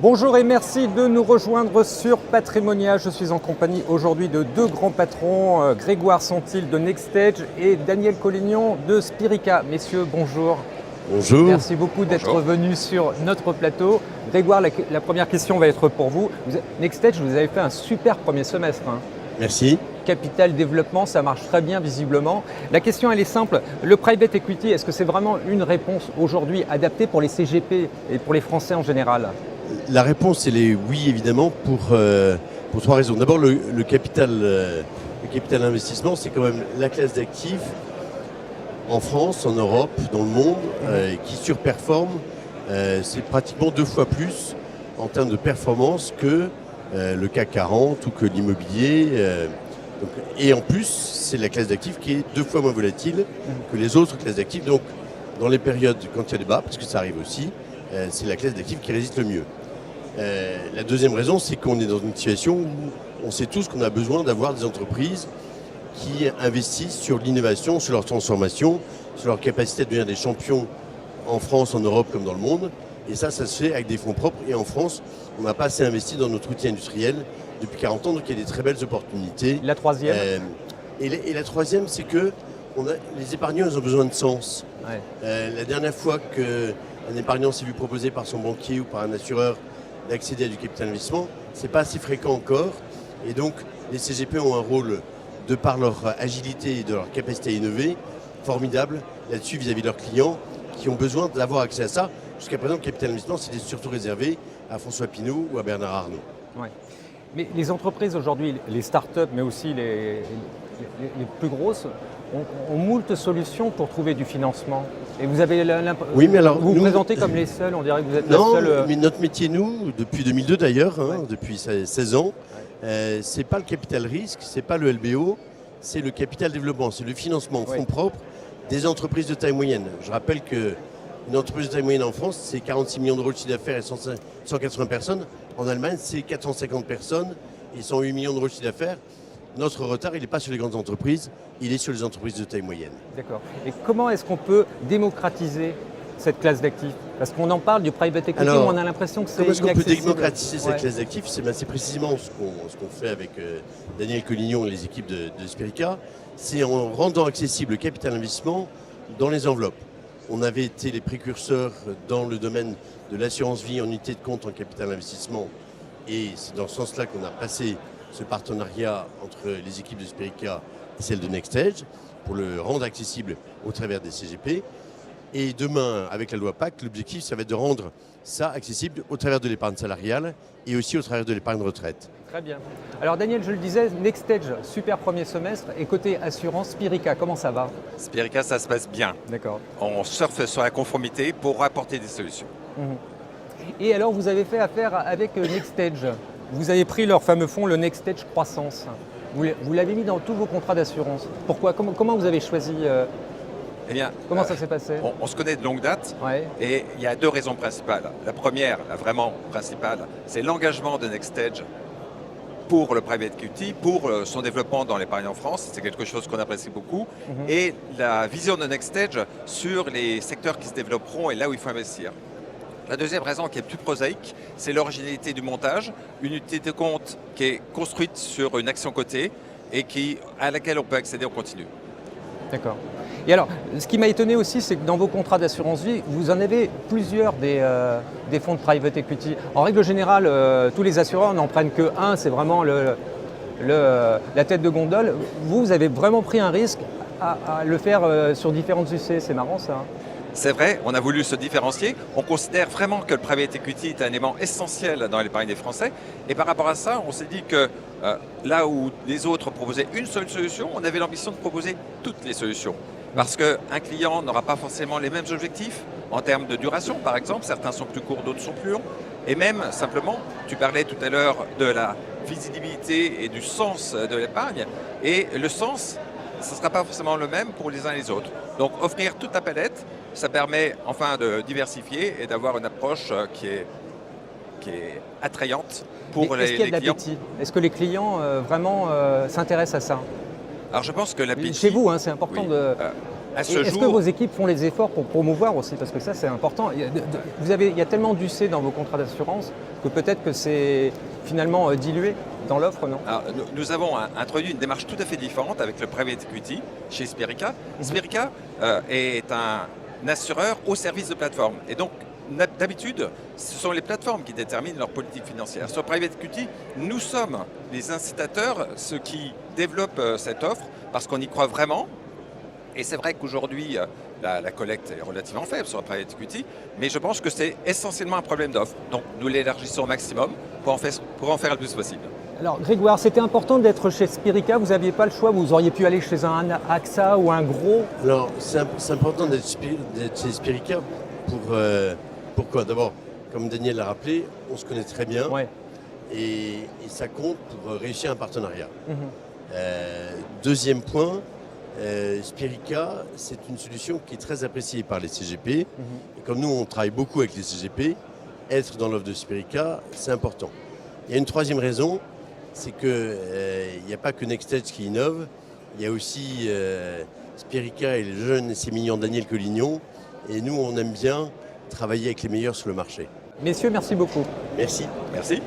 Bonjour et merci de nous rejoindre sur Patrimonia. Je suis en compagnie aujourd'hui de deux grands patrons, Grégoire Santil de NextEdge et Daniel Collignon de Spirica. Messieurs, bonjour. Bonjour. Merci beaucoup d'être venus sur notre plateau. Grégoire, la première question va être pour vous. NextEdge, vous avez fait un super premier semestre. Merci. Capital développement, ça marche très bien visiblement. La question elle est simple, le private equity, est-ce que c'est vraiment une réponse aujourd'hui adaptée pour les CGP et pour les Français en général? La réponse elle est oui évidemment pour trois raisons. D'abord le capital investissement, c'est quand même la classe d'actifs en France, en Europe, dans le monde qui surperforme. C'est pratiquement 2 fois plus en termes de performance que le CAC 40 ou que l'immobilier. Et en plus, c'est la classe d'actifs qui est 2 fois moins volatile que les autres classes d'actifs. Donc, dans les périodes quand il y a des bas, parce que ça arrive aussi, c'est la classe d'actifs qui résiste le mieux. La deuxième raison, c'est qu'on est dans une situation où on sait tous qu'on a besoin d'avoir des entreprises qui investissent sur l'innovation, sur leur transformation, sur leur capacité à devenir des champions en France, en Europe comme dans le monde. Et ça se fait avec des fonds propres. Et en France, on n'a pas assez investi dans notre outil industriel depuis 40 ans, donc il y a des très belles opportunités. La troisième et la troisième, c'est que les épargnants ils ont besoin de sens. Ouais. La dernière fois qu'un épargnant s'est vu proposer par son banquier ou par un assureur d'accéder à du capital investissement, c'est pas assez fréquent encore. Et donc, les CGP ont un rôle, de par leur agilité et de leur capacité à innover, formidable là-dessus vis-à-vis de leurs clients qui ont besoin d'avoir accès à ça. Jusqu'à présent, le capital investissement, c'était surtout réservé à François Pinault ou à Bernard Arnault. Ouais. Mais les entreprises aujourd'hui, les startups, mais aussi les plus grosses, ont moult solutions pour trouver du financement. Et vous avez oui, mais alors, vous présentez comme les seuls, on dirait que vous êtes la seule. Non, mais notre métier, nous, depuis 2002 d'ailleurs, depuis 16 ans, c'est pas le capital risque, c'est pas le LBO, c'est le capital développement, c'est le financement en fonds propres des entreprises de taille moyenne. Je rappelle qu'une entreprise de taille moyenne en France, c'est 46 millions d'euros de chiffre d'affaires et 180 personnes. En Allemagne, c'est 450 personnes et 108 millions d'euros de chiffre d'affaires. Notre retard, il n'est pas sur les grandes entreprises, il est sur les entreprises de taille moyenne. D'accord. Et comment est-ce qu'on peut démocratiser cette classe d'actifs? Parce qu'on en parle du private equity, mais on a l'impression que c'est inaccessible. Comment est-ce qu'on peut démocratiser cette classe d'actifs? C'est précisément ce qu'on fait avec Daniel Collignon et les équipes de Spirica. C'est en rendant accessible le capital investissement dans les enveloppes. On avait été les précurseurs dans le domaine de l'assurance vie en unité de compte en capital investissement. Et c'est dans ce sens-là qu'on a passé ce partenariat entre les équipes de Spirica et celles de NextEdge pour le rendre accessible au travers des CGP. Et demain, avec la loi PAC, l'objectif, ça va être de rendre ça accessible au travers de l'épargne salariale et aussi au travers de l'épargne retraite. Très bien. Alors Daniel, je le disais, NextEdge, super premier semestre. Et côté assurance, Spirica, comment ça va? Spirica, ça se passe bien. D'accord. On surfe sur la conformité pour apporter des solutions. Et alors, vous avez fait affaire avec NextEdge. Vous avez pris leur fameux fonds, le NextEdge Croissance. Vous l'avez mis dans tous vos contrats d'assurance. Pourquoi? Comment vous avez choisi Eh bien, comment ça s'est passé? On se connaît de longue date et il y a 2 raisons principales. La première, la vraiment principale, c'est l'engagement de NextEdge pour le private equity, pour son développement dans l'épargne en France. C'est quelque chose qu'on apprécie beaucoup. Et la vision de NextEdge sur les secteurs qui se développeront et là où il faut investir. La deuxième raison qui est plus prosaïque, c'est l'originalité du montage, une unité de compte qui est construite sur une action cotée et à laquelle on peut accéder en continu. D'accord. Et alors, ce qui m'a étonné aussi, c'est que dans vos contrats d'assurance vie, vous en avez plusieurs des fonds de private equity. En règle générale, tous les assureurs n'en prennent que un, c'est vraiment la tête de gondole. Vous avez vraiment pris un risque à le faire sur différentes UC, c'est marrant ça. C'est vrai, on a voulu se différencier. On considère vraiment que le private equity est un élément essentiel dans l'épargne des Français. Et par rapport à ça, on s'est dit que là où les autres proposaient une seule solution, on avait l'ambition de proposer toutes les solutions. Parce qu'un client n'aura pas forcément les mêmes objectifs en termes de duration, par exemple. Certains sont plus courts, d'autres sont plus longs. Et même, simplement, tu parlais tout à l'heure de la visibilité et du sens de l'épargne. Et le sens, ce ne sera pas forcément le même pour les uns et les autres. Donc, offrir toute la palette, ça permet enfin de diversifier et d'avoir une approche qui est attrayante pour les clients. Est-ce qu'il y a de l'appétit? Est-ce que les clients vraiment s'intéressent à ça? Alors je pense que l'appétit... Chez vous, c'est important de... À ce Est-ce jour, que vos équipes font les efforts pour promouvoir aussi? Parce que ça, c'est important. Il y a tellement d'UC dans vos contrats d'assurance que peut-être que c'est finalement dilué dans l'offre, non? alors, nous avons introduit une démarche tout à fait différente avec le private equity chez Spirica. Spirica est un assureur au service de plateforme. Et donc, d'habitude, ce sont les plateformes qui déterminent leur politique financière. Sur private equity, nous sommes les incitateurs, ceux qui développent cette offre, parce qu'on y croit vraiment. Et c'est vrai qu'aujourd'hui, la collecte est relativement faible sur le private equity, mais je pense que c'est essentiellement un problème d'offre. Donc nous l'élargissons au maximum pour en faire le plus possible. Alors Grégoire, c'était important d'être chez Spirica, vous n'aviez pas le choix, vous auriez pu aller chez un AXA ou un gros? Alors, c'est important d'être chez Spirica pourquoi? D'abord, comme Daniel l'a rappelé, on se connaît très bien Ouais. et ça compte pour réussir un partenariat. Mhm. Deuxième point, Spirica, c'est une solution qui est très appréciée par les CGP. Et comme nous, on travaille beaucoup avec les CGP, être dans l'offre de Spirica, c'est important. Il y a une troisième raison, c'est qu'il n'y a pas que Nextage qui innove, il y a aussi Spirica et le jeune et sémillant Daniel Collignon. Et nous, on aime bien travailler avec les meilleurs sur le marché. Messieurs, merci beaucoup. Merci. Merci.